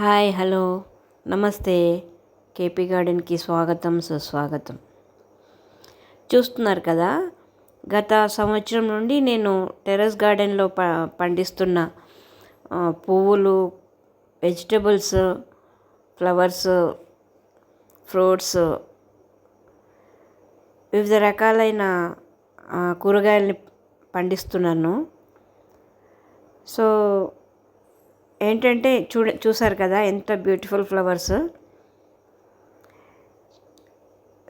Hi hello నమస్తే. KP గార్డెన్కి స్వాగతం సుస్వాగతం. చూస్తున్నారు కదా, గత సంవత్సరం నుండి నేను టెర్రస్ గార్డెన్లో పండిస్తున్న పువ్వులు, వెజిటబుల్స్, ఫ్లవర్స్, ఫ్రూట్స్, వివిధ రకాలైన కూరగాయలని పండిస్తున్నాను. సో ఏంటంటే చూసారు కదా ఎంత బ్యూటిఫుల్ ఫ్లవర్స్.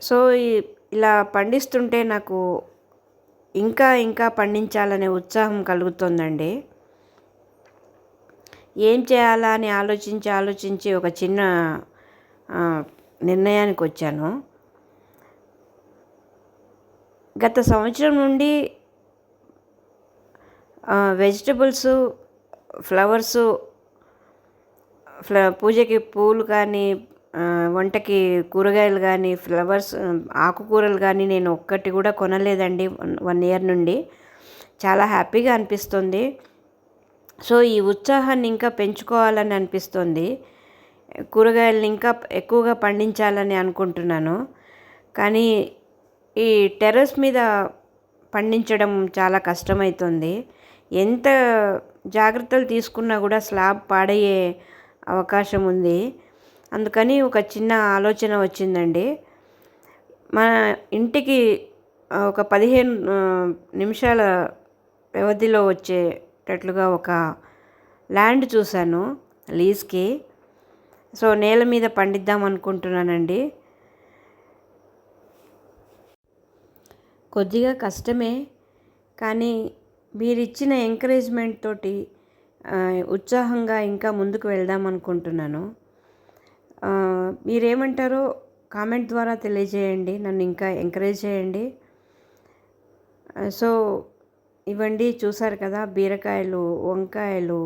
సో ఇలా పండిస్తుంటే నాకు ఇంకా ఇంకా పండించాలనే ఉత్సాహం కలుగుతుందండి. ఏం చేయాలా అని ఆలోచించి ఒక చిన్న నిర్ణయానికి వచ్చాను. గత సంవత్సరం నుండి వెజిటబుల్స్, ఫ్లవర్సు, పూజకి పూలు కానీ, వంటకి కూరగాయలు కానీ, ఫ్లవర్స్, ఆకుకూరలు కానీ నేను ఒక్కటి కూడా కొనలేదండి 1 year నుండి. చాలా హ్యాపీగా అనిపిస్తుంది. సో ఈ ఉత్సాహాన్ని ఇంకా పెంచుకోవాలని అనిపిస్తుంది. కూరగాయలను ఇంకా ఎక్కువగా పండించాలని అనుకుంటున్నాను. కానీ ఈ టెర్రస్ మీద పండించడం చాలా కష్టమవుతుంది. ఎంత జాగ్రత్తలు తీసుకున్నా కూడా స్లాబ్ పాడయ్యే అవకాశం ఉంది. అందుకని ఒక చిన్న ఆలోచన వచ్చిందండి. మన ఇంటికి ఒక 15 నిమిషాల వ్యవధిలో వచ్చేటట్లుగా ఒక ల్యాండ్ చూశాను లీజ్కి. సో నేల మీద పండిద్దాం అనుకుంటున్నానండి. కొద్దిగా కష్టమే, కానీ మీరిచ్చిన ఎంకరేజ్మెంట్ తోటి ఉత్సాహంగా ఇంకా ముందుకు వెళ్దాం అనుకుంటున్నాను. మీరేమంటారో కామెంట్ ద్వారా తెలియజేయండి, నన్ను ఇంకా ఎంకరేజ్ చేయండి. సో ఇవ్వండి, చూసారు కదా, బీరకాయలు, వంకాయలు,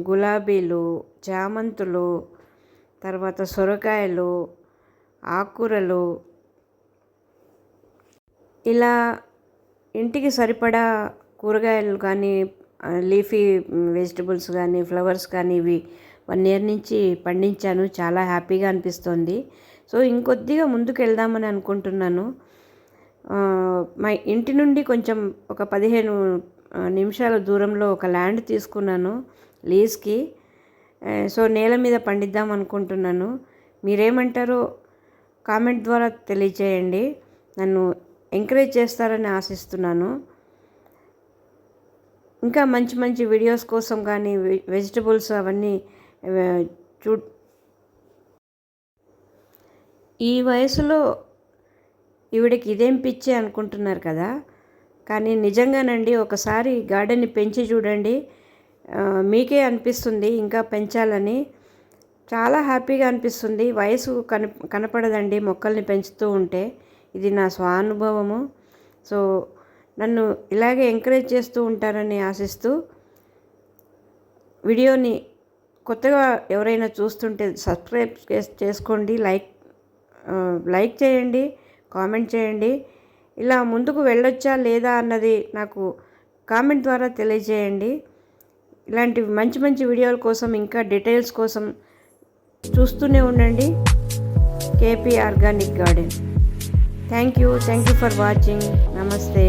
గులాబీలు, చామంతులు, తర్వాత సొరకాయలు, ఆకుకూరలు, ఇలా ఇంటికి సరిపడా కూరగాయలు కానీ, లీఫీ వెజిటబుల్స్ కానీ, ఫ్లవర్స్ కానీ ఇవి 1 year నుంచి పండించాను. చాలా హ్యాపీగా అనిపిస్తుంది. సో ఇంకొద్దిగా ముందుకు వెళ్దామని అనుకుంటున్నాను. మా ఇంటి నుండి కొంచెం ఒక 15 నిమిషాల దూరంలో ఒక ల్యాండ్ తీసుకున్నాను లీజ్కి. సో నేల మీద పండిద్దాం అనుకుంటున్నాను. మీరేమంటారో కామెంట్ ద్వారా తెలియజేయండి. నన్ను ఎంకరేజ్ చేస్తారని ఆశిస్తున్నాను. ఇంకా మంచి మంచి వీడియోస్ కోసం కానీ, వెజిటబుల్స్ అవన్నీ ఈ వయసులో ఈవిడికి ఇదేం పిచ్చి అనుకుంటున్నారు కదా, కానీ నిజంగానండి ఒకసారి గార్డెన్ని పెంచి చూడండి, మీకే అనిపిస్తుంది ఇంకా పెంచాలని. చాలా హ్యాపీగా అనిపిస్తుంది. వయసు కనపడదండి మొక్కల్ని పెంచుతూ ఉంటే. ఇది నా స్వానుభవము. సో నన్ను ఇలాగే ఎంకరేజ్ చేస్తూ ఉంటారని ఆశిస్తూ, వీడియోని కొత్తగా ఎవరైనా చూస్తుంటే సబ్స్క్రైబ్ చేసుకోండి, లైక్ చేయండి, కామెంట్ చేయండి. ఇలా ముందుకు వెళ్ళొచ్చా లేదా అన్నది నాకు కామెంట్ ద్వారా తెలియజేయండి. ఇలాంటి మంచి మంచి వీడియోల కోసం, ఇంకా డీటెయిల్స్ కోసం చూస్తూనే ఉండండి KP organic garden. Thank you for watching. Namaste.